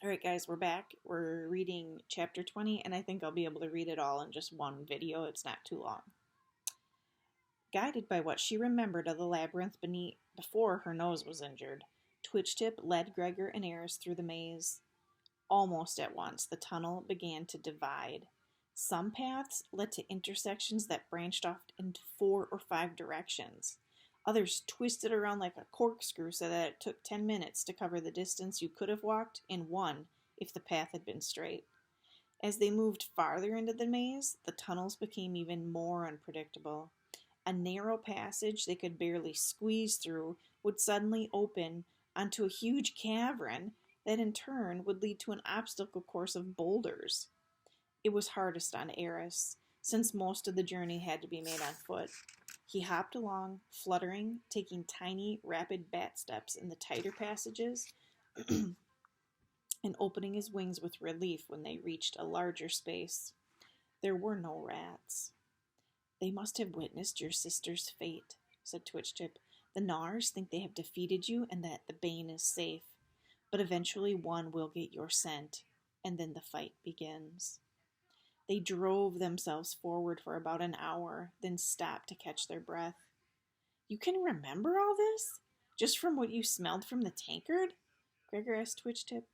All right, guys, we're back. We're reading chapter 20, and I think I'll be able to read it all in just one video. It's not too long. Guided by what she remembered of the labyrinth beneath before her nose was injured, Twitchtip led Gregor and Eris through the maze. Almost at once, the tunnel began to divide. Some paths led to intersections that branched off into 4 or 5 directions. Others twisted around like a corkscrew so that it took 10 minutes to cover the distance you could have walked in one if the path had been straight. As they moved farther into the maze, the tunnels became even more unpredictable. A narrow passage they could barely squeeze through would suddenly open onto a huge cavern that in turn would lead to an obstacle course of boulders. It was hardest on Eris, since most of the journey had to be made on foot. He hopped along, fluttering, taking tiny, rapid bat steps in the tighter passages, and opening his wings with relief when they reached a larger space. There were no rats. "They must have witnessed your sister's fate," said Twitchtip. "The Gnars think they have defeated you and that the Bane is safe. But eventually one will get your scent, and then the fight begins." They drove themselves forward for about an hour, then stopped to catch their breath. "You can remember all this? Just from what you smelled from the tankard?" Gregor asked Twitchtip.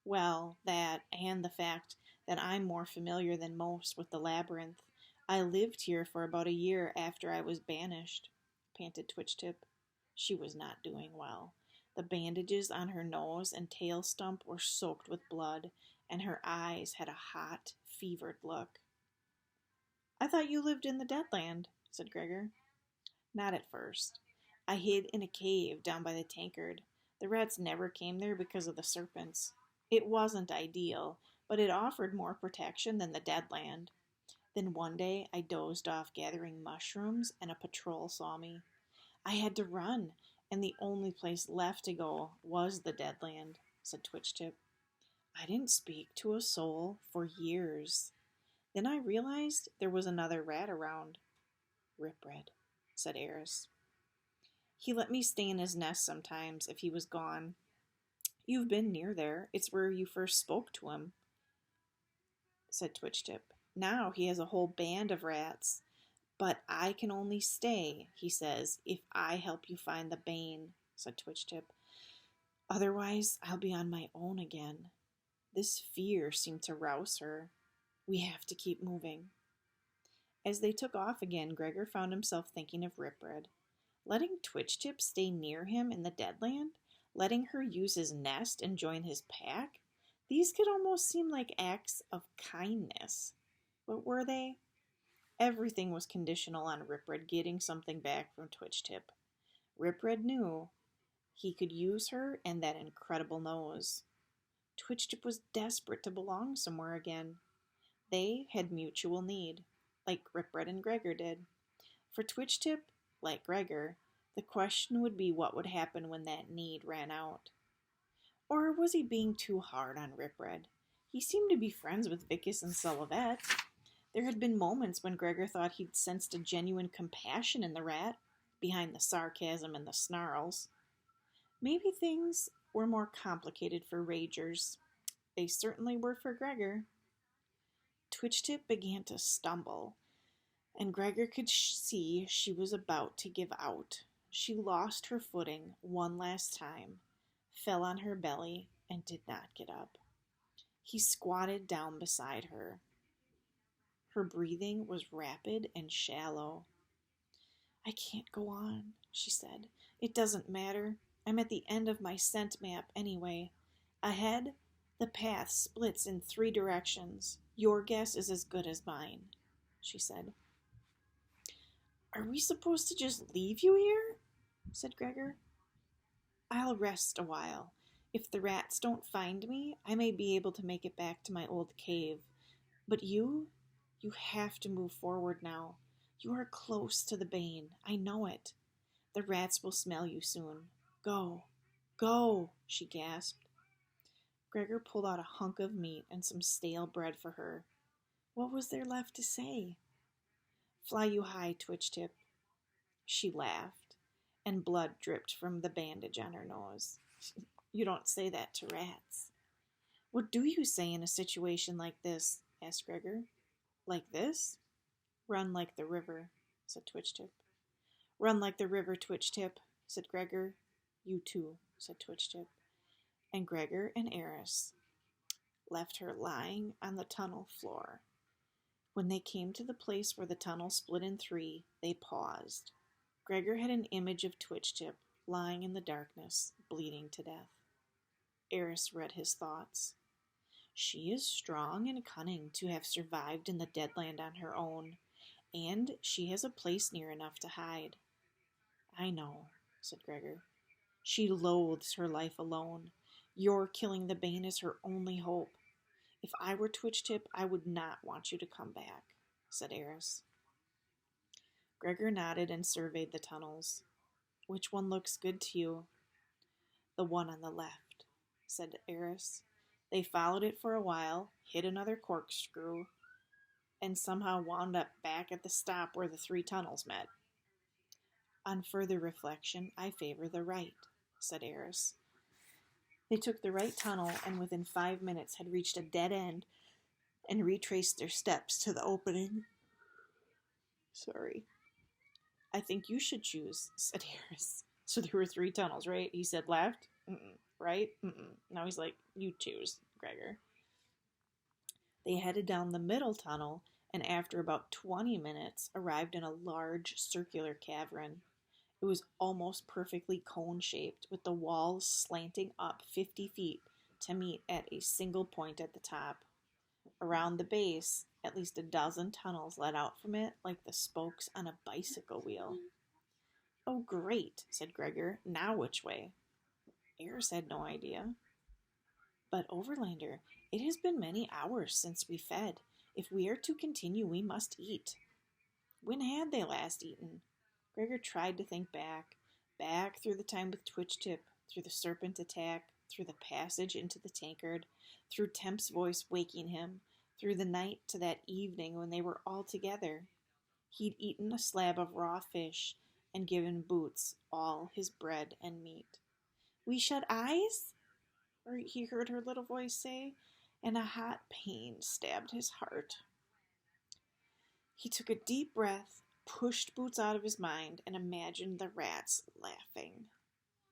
"Well, that, and the fact that I'm more familiar than most with the labyrinth. I lived here for about a year after I was banished," panted Twitchtip. She was not doing well. The bandages on her nose and tail stump were soaked with blood, and her eyes had a hot, fevered look. "I thought you lived in the Deadland," said Gregor. "Not at first. I hid in a cave down by the tankard. The rats never came there because of the serpents. It wasn't ideal, but it offered more protection than the Deadland. Then one day I dozed off gathering mushrooms and a patrol saw me. I had to run, and the only place left to go was the Deadland," said Twitchtip. "I didn't speak to a soul for years. Then I realized there was another rat around." "Ripred," said Eris. "He let me stay in his nest sometimes if he was gone. You've been near there. It's where you first spoke to him," said Twitchtip. "Now he has a whole band of rats. But I can only stay, he says, if I help you find the Bane," said Twitchtip. "Otherwise, I'll be on my own again." This fear seemed to rouse her. "We have to keep moving." As they took off again, Gregor found himself thinking of Ripred. Letting Twitchtip stay near him in the Deadland? Letting her use his nest and join his pack? These could almost seem like acts of kindness. But were they? Everything was conditional on Ripred getting something back from Twitchtip. Ripred knew he could use her and that incredible nose. Twitchtip was desperate to belong somewhere again. They had mutual need, like Ripred and Gregor did. For Twitchtip, like Gregor, the question would be what would happen when that need ran out. Or was he being too hard on Ripred? He seemed to be friends with Vicus and Sullivet. There had been moments when Gregor thought he'd sensed a genuine compassion in the rat, behind the sarcasm and the snarls. Maybe things were more complicated for Ragers. They certainly were for Gregor. Twitchtip began to stumble, and Gregor could see she was about to give out. She lost her footing one last time, fell on her belly, and did not get up. He squatted down beside her. Her breathing was rapid and shallow. "I can't go on," she said. "It doesn't matter. I'm at the end of my scent map anyway. Ahead, the path splits in 3 directions. Your guess is as good as mine," she said. "Are we supposed to just leave you here?" said Gregor. "I'll rest a while. If the rats don't find me, I may be able to make it back to my old cave. But you have to move forward now. You are close to the Bane. I know it. The rats will smell you soon. Go, go," she gasped. Gregor pulled out a hunk of meat and some stale bread for her. What was there left to say? "Fly you high, Twitchtip." She laughed, and blood dripped from the bandage on her nose. "You don't say that to rats." What do you say in a situation like this? Asked Gregor. Like this? Run like the river, said Twitch-Tip. Run like the river, Twitch-Tip, said Gregor. You too, said Twitch-Tip. And Gregor and Eris left her lying on the tunnel floor. When they came to the place where the tunnel split in three, they paused. Gregor had an image of Twitch-Tip lying in the darkness, bleeding to death. Eris read his thoughts. She is strong and cunning to have survived in the Deadland on her own, and she has a place near enough to hide. I know, said Gregor. She loathes her life alone. Your killing the Bane is her only hope. If I were Twitch-Tip, I would not want you to come back, said Eris. Gregor nodded and surveyed the tunnels. Which one looks good to you? The one on the left, said Eris. They followed it for a while, hit another corkscrew, and somehow wound up back at the stop where the three tunnels met. On further reflection, I favor the right, said Eris. They took the right tunnel and within 5 minutes had reached a dead end and retraced their steps to the opening. Sorry. I think you should choose, said Eris. So there were 3 tunnels, right? He said left, right, Now he's like, you choose, Gregor. They headed down the middle tunnel and after about 20 minutes arrived in a large circular cavern. It was almost perfectly cone-shaped, with the walls slanting up 50 feet to meet at a single point at the top. Around the base, at least a dozen tunnels led out from it like the spokes on a bicycle wheel. Oh, great, said Gregor. Now which way? Eris had no idea. But, Overlander, it has been many hours since we fed. If we are to continue, we must eat. When had they last eaten? Gregor tried to think back through the time with Twitch-Tip, through the serpent attack, through the passage into the tankard, through Temp's voice waking him, through the night to that evening when they were all together. He'd eaten a slab of raw fish and given Boots all his bread and meat. We shut eyes? Or he heard her little voice say, and a hot pain stabbed his heart. He took a deep breath, pushed Boots out of his mind, and imagined the rats laughing.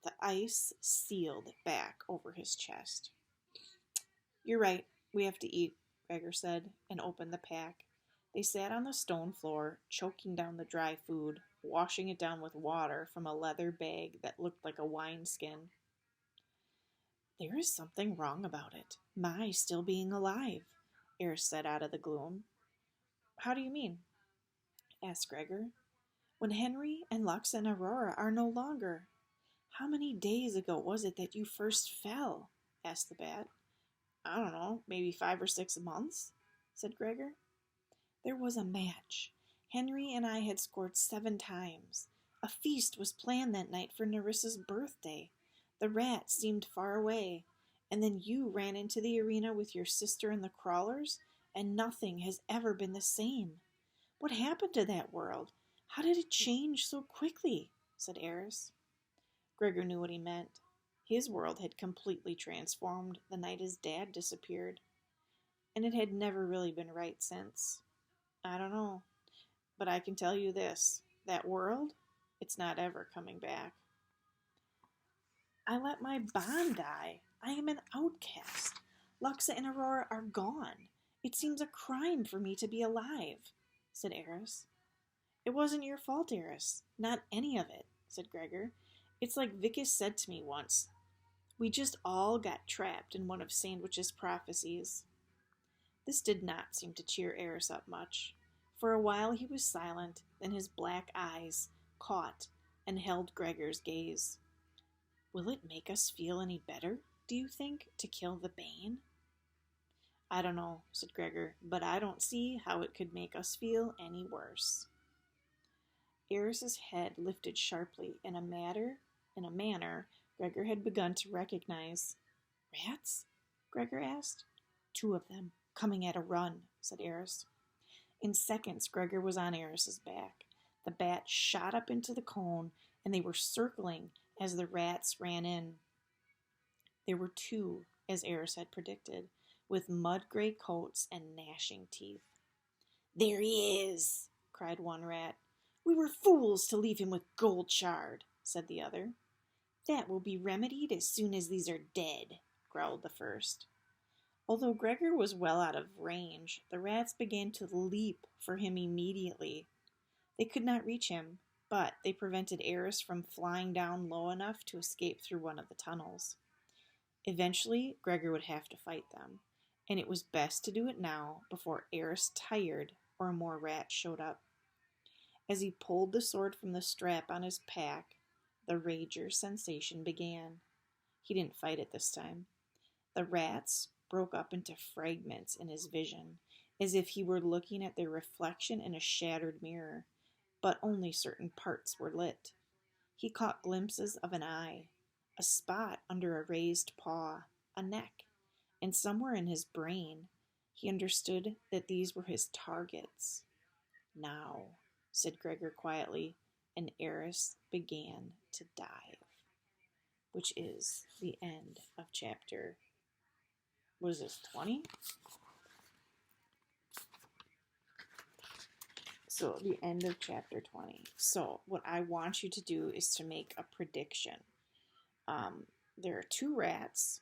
The ice sealed back over his chest. You're right, we have to eat, Gregor said, and opened the pack. They sat on the stone floor, choking down the dry food, washing it down with water from a leather bag that looked like a wineskin. There is something wrong about it, my still being alive, Eris said out of the gloom. How do you mean? Asked Gregor. When Henry and Lux and Aurora are no longer. How many days ago was it that you first fell? Asked the bat. I don't know, maybe 5 or 6 months, said Gregor. There was a match. Henry and I had scored 7 times. A feast was planned that night for Nerissa's birthday. The rats seemed far away, and then you ran into the arena with your sister and the crawlers, and nothing has ever been the same. What happened to that world? How did it change so quickly? Said Eris. Gregor knew what he meant. His world had completely transformed the night his dad disappeared, and it had never really been right since. I don't know, but I can tell you this, that world, it's not ever coming back. I let my bond die. I am an outcast. Luxa and Aurora are gone. It seems a crime for me to be alive, said Eris. It wasn't your fault, Eris. Not any of it, said Gregor. It's like Vicus said to me once. We just all got trapped in one of Sandwich's prophecies. This did not seem to cheer Eris up much. For a while he was silent, then his black eyes caught and held Gregor's gaze. Will it make us feel any better, do you think, to kill the Bane? I don't know, said Gregor, but I don't see how it could make us feel any worse. Eris's head lifted sharply in a manner Gregor had begun to recognize. Rats? Gregor asked. 2 of them, coming at a run, said Eris. In seconds, Gregor was on Eris's back. The bat shot up into the cone, and they were circling as the rats ran in. There were 2 as Eris had predicted, with mud-gray coats and gnashing teeth. "There he is!" cried one rat. "We were fools to leave him with Goldshard," said the other. "That will be remedied as soon as these are dead," growled the first. Although Gregor was well out of range, the rats began to leap for him immediately. They could not reach him, but they prevented Eris from flying down low enough to escape through one of the tunnels. Eventually, Gregor would have to fight them, and it was best to do it now before Eris tired or more rats showed up. As he pulled the sword from the strap on his pack, the Rager sensation began. He didn't fight it this time. The rats broke up into fragments in his vision, as if he were looking at their reflection in a shattered mirror, but only certain parts were lit. He caught glimpses of an eye, a spot under a raised paw, a neck, and somewhere in his brain he understood that these were his targets. "Now," said Gregor quietly, and Eris began to dive, which is the end of chapter, what is this, 20? So the end of chapter 20. So what I want you to do is to make a prediction. There are two rats.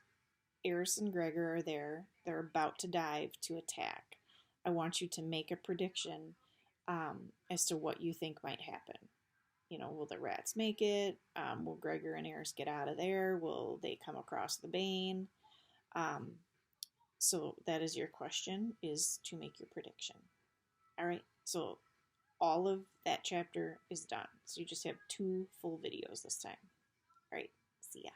Eris and Gregor are there. They're about to dive to attack. I want you to make a prediction as to what you think might happen. You know, will the rats make it? Will Gregor and Eris get out of there? Will they come across the Bane? So that is your question, is to make your prediction. All right, so all of that chapter is done. So you just have 2 full videos this time. All right, see ya.